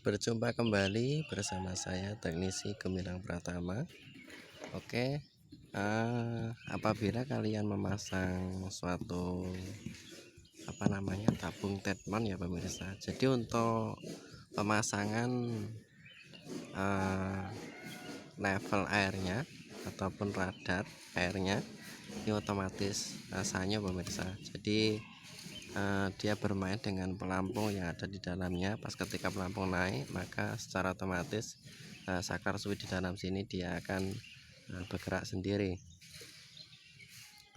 Berjumpa kembali bersama saya teknisi Gemilang Pratama. Oke, apabila kalian memasang suatu tabung tetmon ya pemirsa. Jadi untuk pemasangan level airnya ataupun radar airnya ini otomatis sanyo pemirsa. Jadi dia bermain dengan pelampung yang ada di dalamnya. Pas ketika pelampung naik, maka secara otomatis saklar suwi di dalam sini dia akan bergerak sendiri.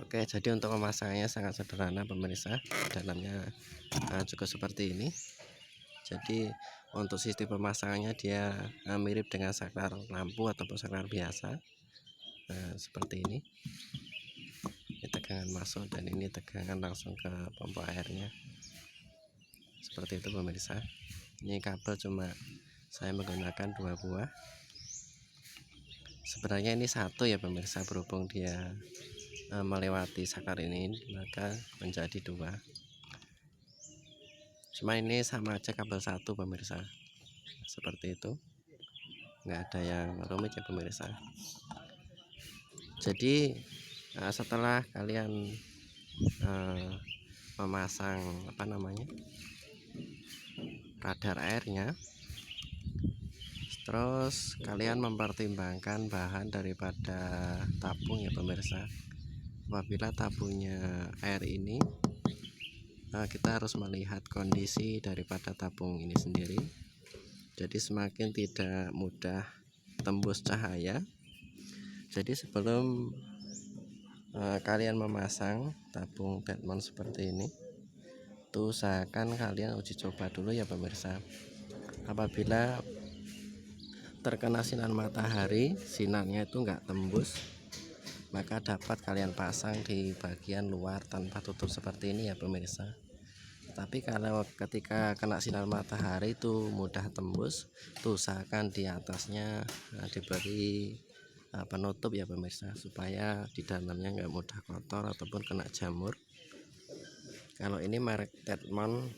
Oke, jadi untuk pemasangannya sangat sederhana pemirsa. Dalamnya juga seperti ini. Jadi untuk sistem pemasangannya dia mirip dengan saklar lampu ataupun saklar biasa. Seperti ini. Ini tegangan masuk dan ini tegangan langsung ke pompa airnya. Seperti itu pemirsa. Ini kabel cuma saya menggunakan 2 buah. Sebenarnya ini satu ya pemirsa, berhubung dia melewati saklar ini maka menjadi 2. Cuma ini sama aja kabel satu pemirsa. Seperti itu. Nggak ada yang rumit ya pemirsa. Jadi setelah kalian memasang radar airnya, terus kalian mempertimbangkan bahan daripada tabung ya pemirsa. Apabila tabungnya air ini, kita harus melihat kondisi daripada tabung ini sendiri. Jadi semakin tidak mudah tembus cahaya. Jadi sebelum kalian memasang tabung tetmon seperti ini, tuh usahakan kalian uji coba dulu ya pemirsa. Apabila terkena sinar matahari, sinarnya itu enggak tembus, maka dapat kalian pasang di bagian luar tanpa tutup seperti ini ya pemirsa. Tapi kalau ketika kena sinar matahari itu mudah tembus, tuh usahakan di atasnya diberi penutup ya pemirsa, supaya di dalamnya enggak mudah kotor ataupun kena jamur. Kalau ini merek Tetmon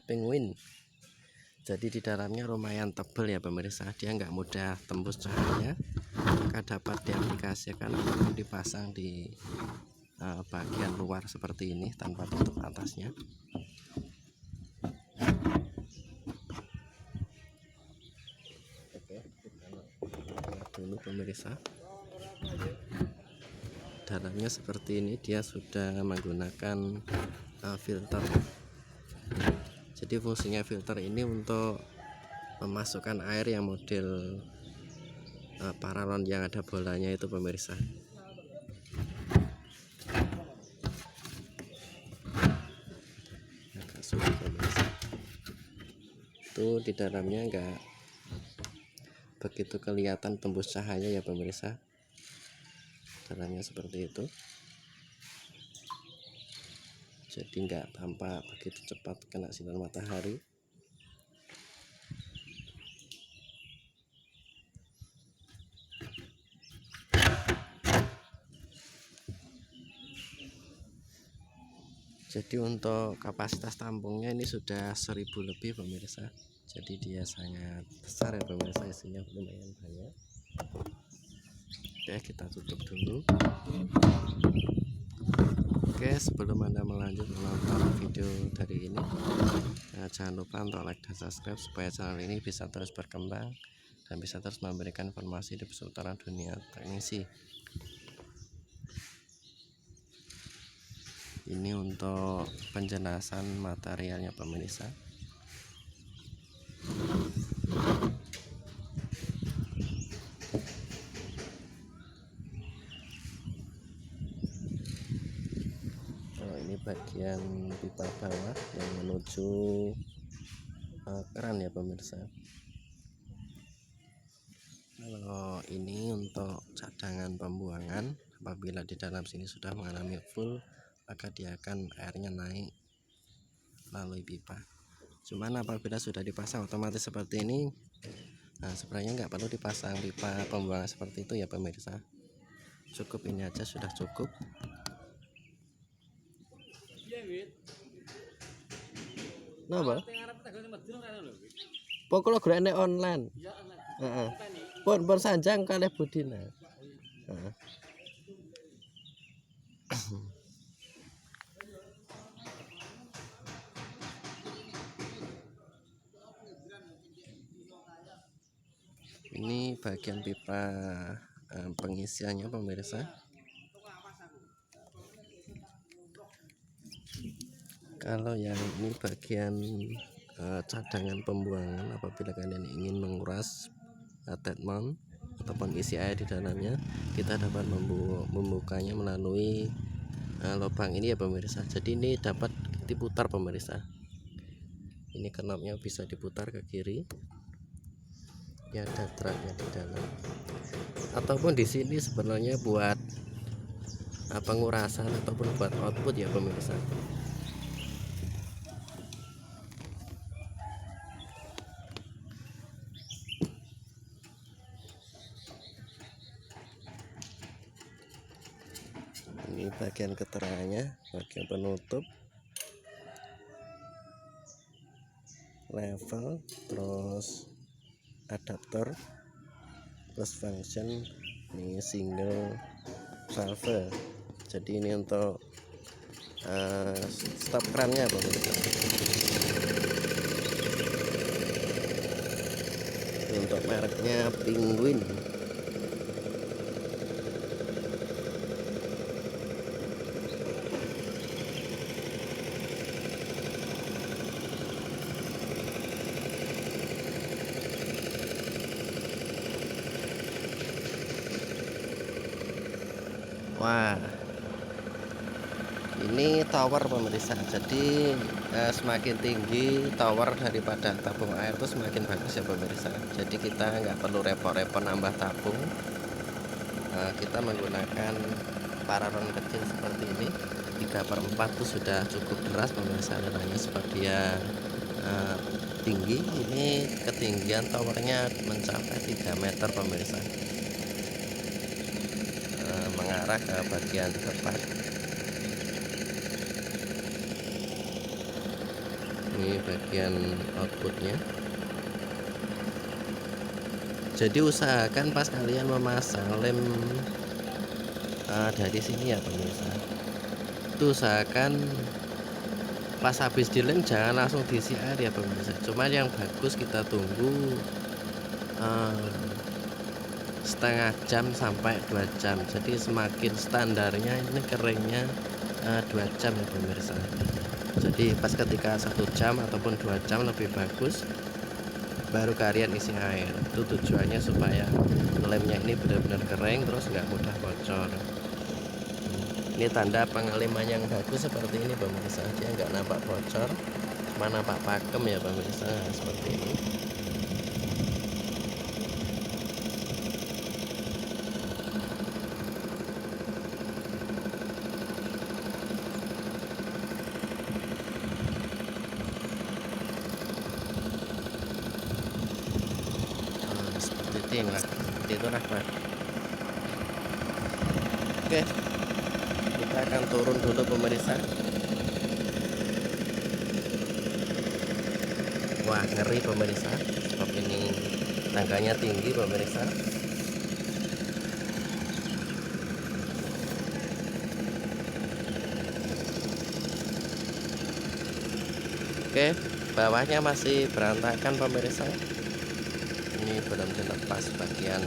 Penguin, jadi di dalamnya lumayan tebal ya pemirsa, dia nggak mudah tembus cahaya, maka dapat diaplikasikan ataupun dipasang di bagian luar seperti ini tanpa tutup atasnya. Oke, kita lihat dulu pemirsa. Dalamnya seperti ini, dia sudah menggunakan filter. Jadi fungsinya filter ini untuk memasukkan air yang model paralon yang ada bolanya itu pemirsa. Agak sulit pemirsa. Itu di dalamnya enggak begitu kelihatan tembus cahaya ya pemirsa. Dalamnya seperti itu. Jadi enggak tampak begitu cepat kena sinar matahari. Jadi untuk kapasitas tampungnya ini sudah 1000 lebih pemirsa. Jadi dia sangat besar ya pemirsa, isinya lumayan banyak. Oke, kita tutup dulu. Oke, sebelum Anda melanjut menonton video dari ini, jangan lupa untuk like dan subscribe supaya channel ini bisa terus berkembang dan bisa terus memberikan informasi di seputaran dunia teknisi. Ini untuk penjelasan materialnya pemirsa. Ini bagian pipa bawah yang menuju keran ya pemirsa. Kalau ini untuk cadangan pembuangan, apabila di dalam sini sudah mengalami full, maka dia akan airnya naik melalui pipa. Cuman apabila sudah dipasang otomatis seperti ini, sebenarnya nggak perlu dipasang pipa pembuangan seperti itu ya pemirsa. Cukup ini aja sudah cukup. Kenapa? Pokoknya gue enek online. Heeh. Pun sanjang kalih budina. Heeh. Ini bagian pipa pengisiannya pemirsa. Kalau yang ini bagian cadangan pembuangan apabila kalian ingin menguras treatment ataupun isi air di dalamnya, kita dapat membukanya melalui lubang ini ya pemirsa. Jadi ini dapat diputar pemirsa. Ini knopnya bisa diputar ke kiri. Ya, ada truknya di dalam. Ataupun di sini sebenarnya buat pengurasan ataupun buat output ya pemirsa. Ini bagian keterangannya, bagian penutup, level, terus adaptor, plus function. Ini single valve. Jadi ini untuk stop kerannya pemirsa. Untuk mereknya Penguin. Wah, ini tower pemirsa. Jadi semakin tinggi tower daripada tabung air itu semakin bagus ya pemirsa. Jadi kita nggak perlu repot-repot nambah tabung. Kita menggunakan paralon kecil seperti ini, 3/4 itu sudah cukup deras pemirsa, alirannya sebab dia tinggi. Ini ketinggian towernya mencapai 3 meter pemirsa, mengarah ke bagian depan. Ini bagian outputnya. Jadi usahakan pas kalian memasang lem dari sini ya pemirsa, itu usahakan pas habis dilem jangan langsung diisi air ya pemirsa. Cuma yang bagus kita tunggu setengah jam sampai 2 jam. Jadi semakin standarnya ini keringnya 2 jam ya pemirsa. Jadi pas ketika 1 jam ataupun 2 jam lebih bagus, baru kalian isi air. Itu tujuannya supaya lemnya ini benar-benar kering, terus nggak mudah bocor. Ini tanda pengeleman yang bagus seperti ini pemirsa, dia nggak nampak bocor, cuma nampak pakem ya pemirsa, seperti ini. Seperti itulah Pak. Oke, kita akan turun dulu pemirsa. Wah, ngeri pemirsa, sebab ini tangganya tinggi pemirsa. Oke, bawahnya masih berantakan pemirsa. Ini belum dilepas bagian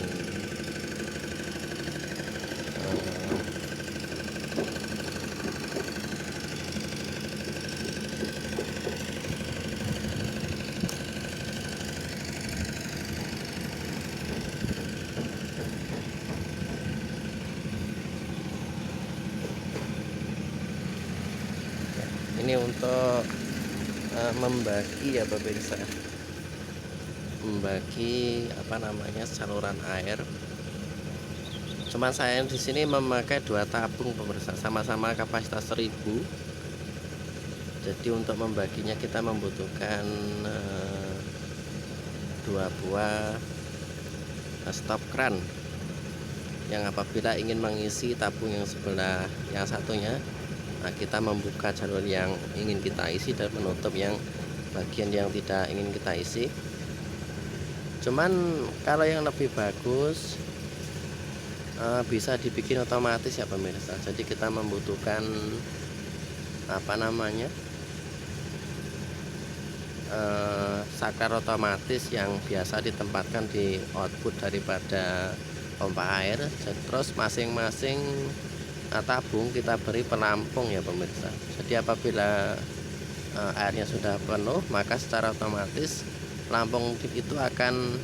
ini untuk membagi ya pemirsa, membagi saluran air. Cuma saya di sini memakai 2 tabung pemirsa, sama-sama kapasitas 1000. Jadi untuk membaginya kita membutuhkan 2 buah stop kran, yang apabila ingin mengisi tabung yang sebelah yang satunya, nah kita membuka jalur yang ingin kita isi dan menutup yang bagian yang tidak ingin kita isi. Cuman kalau yang lebih bagus bisa dibikin otomatis ya pemirsa. Jadi kita membutuhkan apa namanya, saklar otomatis yang biasa ditempatkan di output daripada pompa air. Terus masing-masing tabung kita beri pelampung ya pemirsa. Jadi apabila airnya sudah penuh, maka secara otomatis pelampung itu akan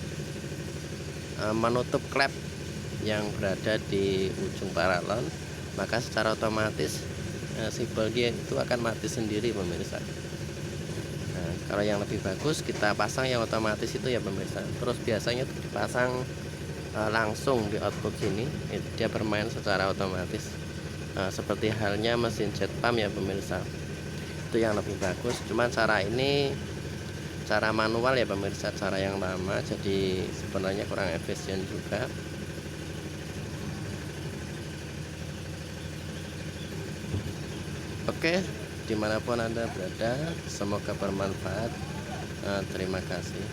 menutup klep yang berada di ujung paralon, maka secara otomatis si bulbnya itu akan mati sendiri pemirsa. Nah, kalau yang lebih bagus kita pasang yang otomatis itu ya pemirsa. Terus biasanya dipasang langsung di output sini, dia bermain secara otomatis seperti halnya mesin jet pump ya pemirsa. Itu yang lebih bagus. Cuman cara ini cara manual ya pemirsa, cara yang lama, jadi sebenarnya kurang efisien juga. Oke, dimanapun Anda berada, semoga bermanfaat. Terima kasih.